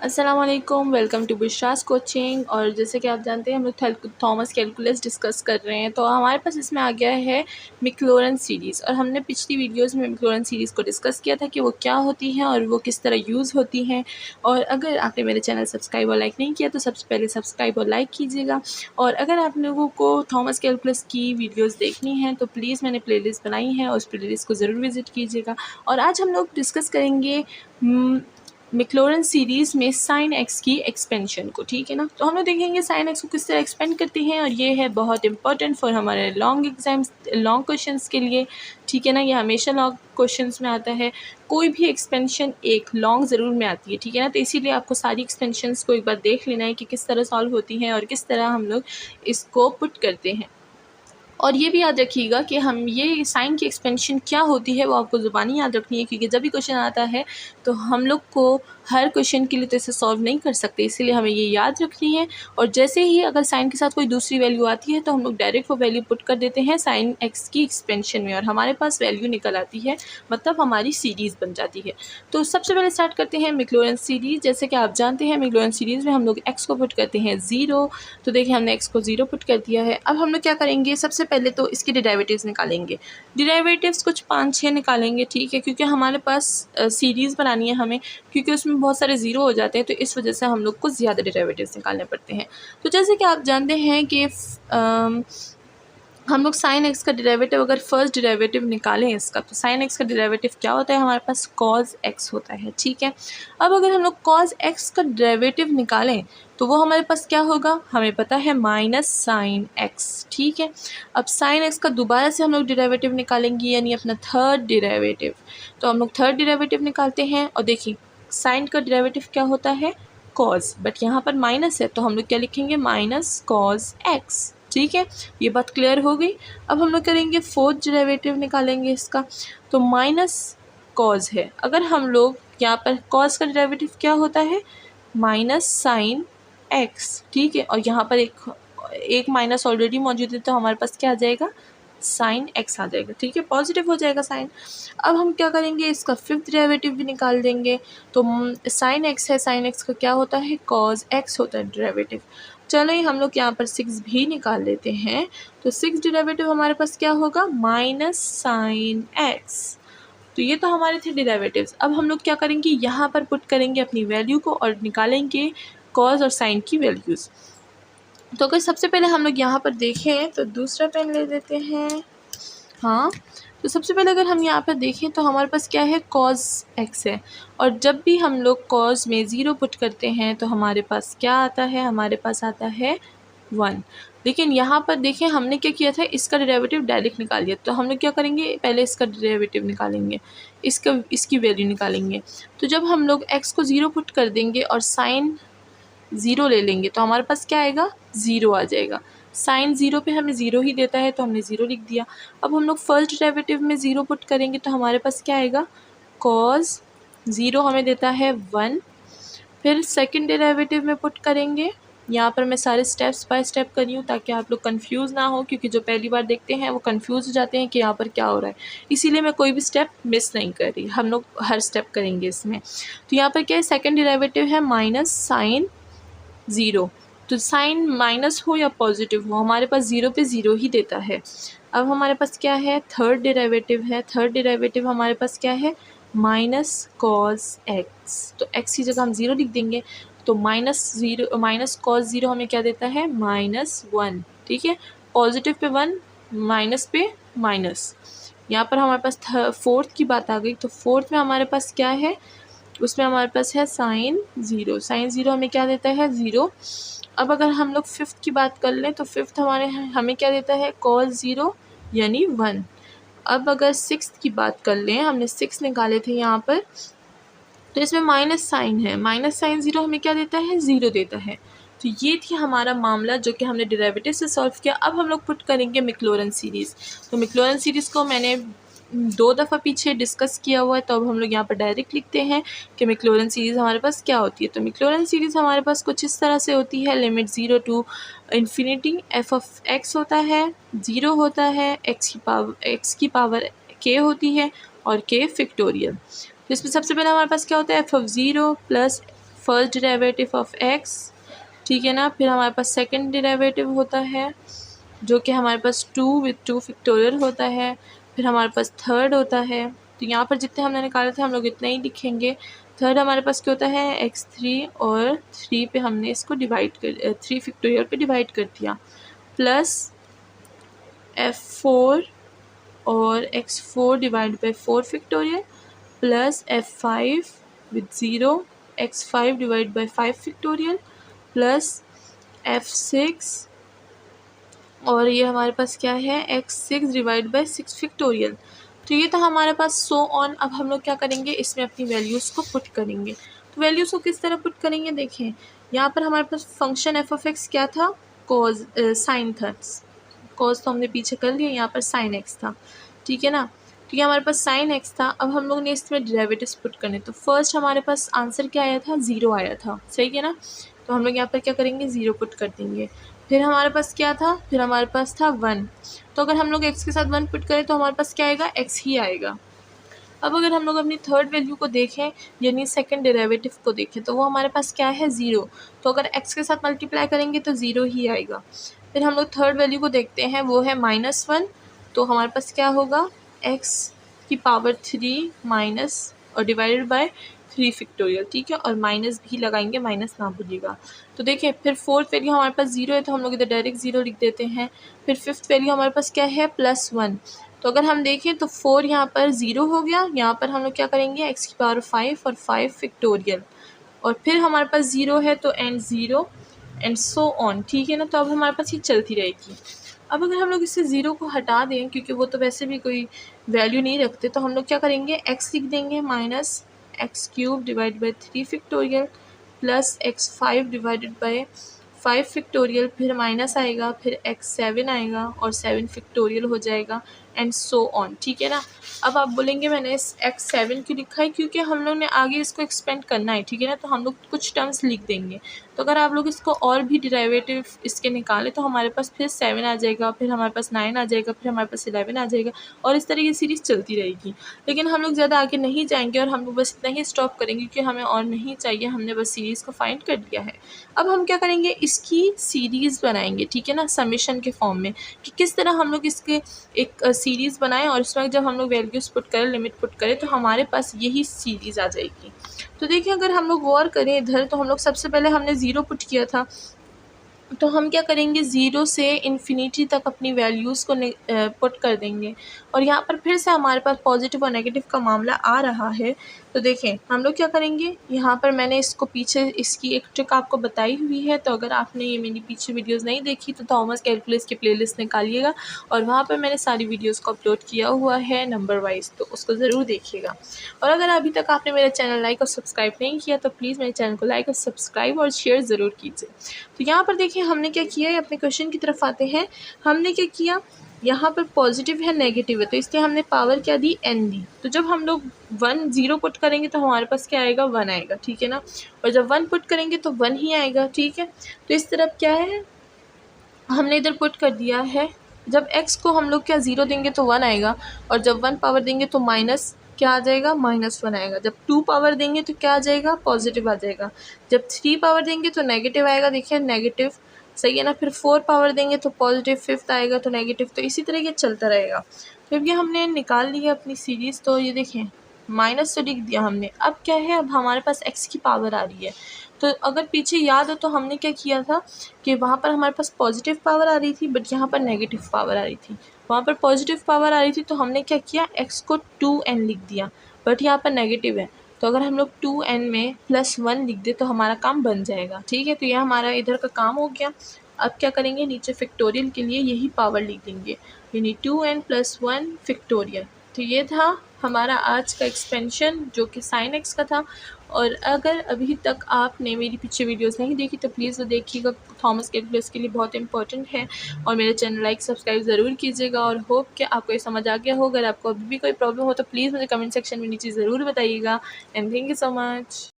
अस्सलामुअलैकुम, welcome to बुशरास coaching. और जैसे कि आप जानते हैं हम लोग थॉमस कैलकुलस डिस्कस कर रहे हैं। तो हमारे पास इसमें आ गया है मैक्लॉरेन सीरीज़। और हमने पिछली वीडियोस में मैक्लॉरेन सीरीज़ को डिस्कस किया था कि वो क्या होती हैं और वो किस तरह यूज़ होती हैं। और अगर आपने मेरे चैनल सब्सक्राइब और लाइक नहीं किया तो सबसे पहले सब्सक्राइब और लाइक कीजिएगा। और अगर आप लोगों को थॉमस कैलकुलस की वीडियोज़ देखनी है तो प्लीज़ मैंने प्ले लिस्ट बनाई है, उस प्ले लिस्ट को ज़रूर विज़िट कीजिएगा। और आज हम लोग डिस्कस करेंगे मैक्लॉरेन सीरीज़ में साइन एक्स की एक्सपेंशन को, ठीक है ना। तो हम लोग देखेंगे साइन एक्स को किस तरह एक्सपेंड करती हैं, और ये है बहुत इंपॉर्टेंट फॉर हमारे लॉन्ग एग्जाम्स, लॉन्ग क्वेश्चंस के लिए, ठीक है ना। ये हमेशा लॉन्ग क्वेश्चंस में आता है। कोई भी एक्सपेंशन एक लॉन्ग ज़रूर में आती है, ठीक है ना। तो इसीलिए आपको सारी एक्सपेंशंस को एक बार देख लेना है कि किस तरह सॉल्व होती हैं और किस तरह हम लोग इसको पुट करते हैं। और ये भी याद रखिएगा कि हम ये साइन की एक्सपेंशन क्या होती है वो आपको ज़ुबानी याद रखनी है, क्योंकि जब भी क्वेश्चन आता है तो हम लोग को हर क्वेश्चन के लिए तो इसे सॉल्व नहीं कर सकते, इसीलिए हमें ये याद रखनी है। और जैसे ही अगर साइन के साथ कोई दूसरी वैल्यू आती है तो हम लोग डायरेक्ट वो वैल्यू पुट कर देते हैं साइन एक्स की एक्सपेंशन में, और हमारे पास वैल्यू निकल आती है, मतलब हमारी सीरीज़ बन जाती है। तो सबसे पहले स्टार्ट करते हैं मैक्लॉरेन सीरीज़। जैसे कि आप जानते हैं मैक्लॉरेन सीरीज़ में हम लोग एक्स को पुट करते हैं 0। तो देखिए हमने एक्स को 0 पुट कर दिया है। अब हम लोग क्या करेंगे, सबसे पहले तो इसके डेरिवेटिव्स निकालेंगे। डेरिवेटिव्स कुछ 5-6 निकालेंगे, ठीक है, क्योंकि हमारे पास सीरीज़ बनानी है हमें, क्योंकि उसमें बहुत सारे ज़ीरो हो जाते हैं, तो इस वजह से हम लोग को ज़्यादा डेरिवेटिव्स निकालने पड़ते हैं। तो जैसे कि आप जानते हैं कि हम लोग साइन एक्स का डेरिवेटिव अगर फर्स्ट डेरिवेटिव निकालें इसका, तो साइन एक्स का डेरिवेटिव क्या होता है, हमारे पास कॉज एक्स होता है, ठीक है। अब अगर हम लोग कॉज एक्स का डेरिवेटिव निकालें तो वो हमारे पास क्या होगा, हमें पता है माइनस साइन एक्स, ठीक है। अब साइन एक्स का दोबारा से हम लोग डेरिवेटिव निकालेंगे, यानी अपना थर्ड डेरिवेटिव। तो हम लोग थर्ड डेरिवेटिव निकालते हैं, और देखिए साइन का डेरिवेटिव क्या होता है, कॉज, बट यहाँ पर माइनस है तो हम लोग क्या लिखेंगे, माइनस कॉज एक्स, ठीक है। ये बात क्लियर हो गई। अब हम लोग करेंगे फोर्थ डेरिवेटिव निकालेंगे इसका, तो माइनस कॉज है। अगर हम लोग यहाँ पर कॉज का डेरिवेटिव क्या होता है, माइनस साइन एक्स, ठीक है। और यहाँ पर एक माइनस ऑलरेडी मौजूद है, तो हमारे पास क्या आ जाएगा, साइन एक्स आ जाएगा, ठीक है, पॉजिटिव हो जाएगा साइन। अब हम क्या करेंगे, इसका फिफ्थ डेरिवेटिव भी निकाल देंगे। तो साइन एक्स है, साइन एक्स का क्या होता है, कॉज एक्स होता है डेरिवेटिव। चलो हम लोग यहाँ पर 6 भी निकाल लेते हैं। तो 6 डेरिवेटिव हमारे पास क्या होगा, माइनस साइन एक्स। तो ये तो हमारे थे डेरिवेटिव्स। अब हम लोग क्या करेंगे, यहाँ पर पुट करेंगे अपनी वैल्यू को और निकालेंगे कॉज और साइन की वैल्यूज़। तो अगर सबसे पहले हम लोग यहाँ पर देखें तो दूसरा पेन ले लेते हैं, हाँ। तो सबसे पहले अगर हम यहाँ पर देखें तो हमारे पास क्या है, कॉज एक्स है। और जब भी हम लोग कॉज में 0 पुट करते हैं तो हमारे पास क्या आता है, हमारे पास आता है 1। लेकिन यहाँ पर देखें हमने क्या किया था, इसका डेरिवेटिव डायरेक्ट निकाल लिया। तो हम लोग क्या करेंगे, पहले इसका डेरिवेटिव निकालेंगे, इसकी वैल्यू निकालेंगे। तो जब हम लोग एक्स को 0 पुट कर देंगे और साइन 0 ले लेंगे तो हमारे पास क्या आएगा, 0 आ जाएगा। साइन 0 पे हमें 0 ही देता है तो हमने 0 लिख दिया। अब हम लोग फर्स्ट डेरिवेटिव में 0 पुट करेंगे तो हमारे पास क्या आएगा, कॉज 0 हमें देता है 1। फिर सेकंड डेरिवेटिव में पुट करेंगे, यहाँ पर मैं सारे स्टेप्स बाय स्टेप कर रही हूँ ताकि आप लोग कंफ्यूज ना हो, क्योंकि जो पहली बार देखते हैं वो कंफ्यूज हो जाते हैं कि यहाँ पर क्या हो रहा है, इसीलिए मैं कोई भी स्टेप मिस नहीं कर रही, हम लोग हर स्टेप करेंगे इसमें। तो यहाँ पर क्या है, सेकंड डेरिवेटिव है माइनस साइन 0। तो साइन माइनस हो या पॉजिटिव हो, हमारे पास 0 पे 0 ही देता है। अब हमारे पास क्या है, थर्ड डेरिवेटिव है। थर्ड डेरिवेटिव हमारे पास क्या है, माइनस कॉज एक्स। तो एक्स की जगह हम 0 लिख देंगे। तो माइनस कॉज 0 हमें क्या देता है, -1, ठीक है। पॉजिटिव पे 1, माइनस पे माइनस। यहाँ पर हमारे पास फोर्थ की बात आ गई। तो फोर्थ में हमारे पास क्या है, उसमें हमारे पास है साइन 0। साइन 0 हमें क्या देता है, 0। अब अगर हम लोग फिफ्थ की बात कर लें तो फिफ्थ हमें क्या देता है, कॉस 0 यानी 1। अब अगर सिक्स्थ की बात कर लें, हमने 6 निकाले थे यहाँ पर, तो इसमें माइनस साइन है। माइनस साइन 0 हमें क्या देता है, 0 देता है। तो ये थी हमारा मामला जो कि हमने डेरिवेटिव से सॉल्व किया। अब हम लोग पुट करेंगे मैक्लॉरेन सीरीज़। तो मैक्लॉरेन सीरीज़ को मैंने 2 दफ़ा पीछे डिस्कस किया हुआ है, तो अब हम लोग यहाँ पर डायरेक्ट लिखते हैं कि मैक्लॉरेन सीरीज़ हमारे पास क्या होती है। तो मैक्लॉरेन सीरीज़ हमारे पास कुछ इस तरह से होती है, limit 0 to infinity F of X होता है, 0 होता है, एक्स की पावर के होती है और के फैक्टोरियल। तो इसमें सबसे पहले हमारे पास क्या होता है, F of 0 plus first derivative of x, ठीक है ना। फिर हमारे पास सेकंड डेरिवेटिव होता है जो कि हमारे पास 2 विथ 2 फैक्टोरियल होता है। फिर हमारे पास थर्ड होता है, तो यहाँ पर जितने हमने निकाले थे हम लोग इतना ही लिखेंगे। थर्ड हमारे पास क्या होता है x3, और 3 पे हमने इसको डिवाइड कर 3 फैक्टोरियल पे डिवाइड कर दिया, प्लस f4 और x4 divide by 4 factorial, plus f5 with 0, x5 divide by 5 factorial, plus f6, और ये हमारे पास क्या है x6 डिवाइड बाई 6 फैक्टोरियल। तो ये था हमारे पास सो ऑन। अब हम लोग क्या करेंगे, इसमें अपनी वैल्यूज़ को पुट करेंगे। तो वैल्यूज़ को किस तरह पुट करेंगे, देखें यहाँ पर हमारे पास फंक्शन एफ ऑफ एक्स क्या था, कॉज साइन था। कॉज तो हमने पीछे कर लिया, यहाँ पर साइन एक्स था, ठीक है ना। तो ये हमारे पास साइन एक्स था। अब हम लोग ने इसमें डेरिवेटिव्स पुट करने, तो फर्स्ट हमारे पास आंसर क्या आया था, 0 आया था, सही है ना। तो हम लोग यहाँ पर क्या करेंगे, 0 पुट कर देंगे। फिर हमारे पास क्या था, फिर हमारे पास था 1। तो अगर हम लोग x के साथ 1 पुट करें तो हमारे पास क्या आएगा, x ही आएगा। अब अगर हम लोग अपनी थर्ड वैल्यू को देखें, यानी सेकंड डेरिवेटिव को देखें, तो वो हमारे पास क्या है, 0। तो अगर x के साथ मल्टीप्लाई करेंगे तो 0 ही आएगा। फिर हम लोग थर्ड वैल्यू को देखते हैं, वो है -1। तो हमारे पास क्या होगा, x की पावर 3 माइनस और डिवाइडेड बाय 3 फैक्टोरियल, ठीक है, और माइनस भी लगाएंगे, माइनस ना भूलिएगा। तो देखिए फिर फोर्थ वैल्यू हमारे पास 0 है, तो हम लोग इधर डायरेक्ट 0 लिख देते हैं। फिर फिफ्थ वैल्यू हमारे पास क्या है, +1। तो अगर हम देखें तो 4 यहाँ पर 0 हो गया। यहाँ पर हम लोग क्या करेंगे, x की पावर 5 और 5 फैक्टोरियल, और फिर हमारे पास 0 है तो एंड 0 एंड सो ऑन, ठीक है ना। तो अब हमारे पास ये चलती रहेगी। अब अगर हम लोग इससे 0 को हटा दें, क्योंकि वो तो वैसे भी कोई वैल्यू नहीं रखते, तो हम लोग क्या करेंगे, x लिख देंगे minus x³ divide by 3 factorial, plus x5 divided by 5 factorial, फिर माइनस आएगा, फिर x7 आएगा और 7 फैक्टोरियल हो जाएगा, एंड सो ऑन, ठीक है ना। अब आप बोलेंगे मैंने इस x7 क्यों लिखा है, क्योंकि हम लोग ने आगे इसको एक्सपेंड करना है, ठीक है ना। तो हम लोग कुछ टर्म्स लिख देंगे। तो अगर आप लोग इसको और भी डेरिवेटिव इसके निकालें तो हमारे पास फिर 7 आ जाएगा, फिर हमारे पास 9 आ जाएगा, फिर हमारे पास 11 आ जाएगा, और इस तरह की सीरीज़ चलती रहेगी। लेकिन हम लोग ज़्यादा आगे नहीं जाएंगे और हम लोग बस इतना ही स्टॉप करेंगे, क्योंकि हमें और नहीं चाहिए, हमने बस सीरीज़ को फाइंड कर लिया है। अब हम क्या करेंगे, इसकी सीरीज़ बनाएंगे, ठीक है ना, समेशन के फॉर्म में, कि किस तरह हम लोग इसके एक सीरीज़ बनाएं, और उसमें जब हम लोग वैल्यूज़ पुट करें, लिमिट पुट करें, तो हमारे पास यही सीरीज़ आ जाएगी। तो देखिए अगर हम लोग गौर करें इधर, तो हम लोग सबसे पहले हमने 0 पुट किया था, तो हम क्या करेंगे, 0 से इन्फिनिटी तक अपनी वैल्यूज़ को पुट कर देंगे। और यहाँ पर फिर से हमारे पास पॉजिटिव और नेगेटिव का मामला आ रहा है। तो देखें हम लोग क्या करेंगे, यहाँ पर मैंने इसको पीछे इसकी एक ट्रिक आपको बताई हुई है। तो अगर आपने ये मेरी पीछे वीडियोज़ नहीं देखी तो थॉमस कैलकुलस की प्लेलिस्ट निकालिएगा, और वहाँ पर मैंने सारी वीडियोज़ को अपलोड किया हुआ है नंबर वाइज, तो उसको ज़रूर देखिएगा। और अगर अभी तक आपने मेरा चैनल लाइक और सब्सक्राइब नहीं किया तो प्लीज़ मेरे चैनल को लाइक और सब्सक्राइब और शेयर ज़रूर कीजिए। तो यहाँ पर देखिए हमने क्या किया है, अपने क्वेश्चन की तरफ आते हैं। हमने क्या किया, यहाँ पर पॉजिटिव है नेगेटिव है, तो इसलिए हमने पावर क्या दी, n दी। तो जब हम लोग 0 पुट करेंगे तो हमारे पास क्या आएगा, 1 आएगा, ठीक है ना। और जब 1 पुट करेंगे तो 1 ही आएगा, ठीक है। तो इस तरफ क्या है, हमने इधर पुट कर दिया है। जब x को हम लोग क्या 0 देंगे तो 1 आएगा, और जब 1 पावर देंगे तो माइनस क्या आ जाएगा, -1 आएगा। जब 2 पावर देंगे तो क्या आ जाएगा, पॉजिटिव आ जाएगा। जब 3 पावर देंगे तो नेगेटिव आएगा, देखिए नेगेटिव, सही है ना। फिर 4 पावर देंगे तो पॉजिटिव, 5th आएगा तो नेगेटिव, तो इसी तरह ये चलता रहेगा। तो ये हमने निकाल लिया अपनी सीरीज़। तो ये देखें माइनस तो लिख दिया हमने। अब क्या है, अब हमारे पास x की पावर आ रही है। तो अगर पीछे याद हो तो हमने क्या किया था कि वहाँ पर हमारे पास पॉजिटिव पावर आ रही थी, बट यहाँ पर नेगेटिव पावर आ रही थी। वहाँ पर पॉजिटिव पावर आ रही थी तो हमने क्या किया, x को 2n लिख दिया, बट यहाँ पर नेगेटिव है। तो अगर हम लोग 2n में +1 लिख दे तो हमारा काम बन जाएगा, ठीक है। तो यह हमारा इधर का काम हो गया। अब क्या करेंगे, नीचे फैक्टोरियल के लिए यही पावर लिख देंगे, यानी 2n + 1 फैक्टोरियल। तो ये था हमारा आज का एक्सपेंशन जो कि साइन एक्स का था। और अगर अभी तक आपने मेरी पीछे वीडियोस नहीं देखी तो प्लीज़ वो देखिएगा, थॉमस कैलकुलस के लिए बहुत इंपॉर्टेंट है। और मेरे चैनल लाइक सब्सक्राइब ज़रूर कीजिएगा, और होप कि आपको ये समझ आ गया हो। अगर आपको अभी भी कोई प्रॉब्लम हो तो प्लीज़ मुझे कमेंट सेक्शन में नीचे ज़रूर बताइएगा। And thank you so much.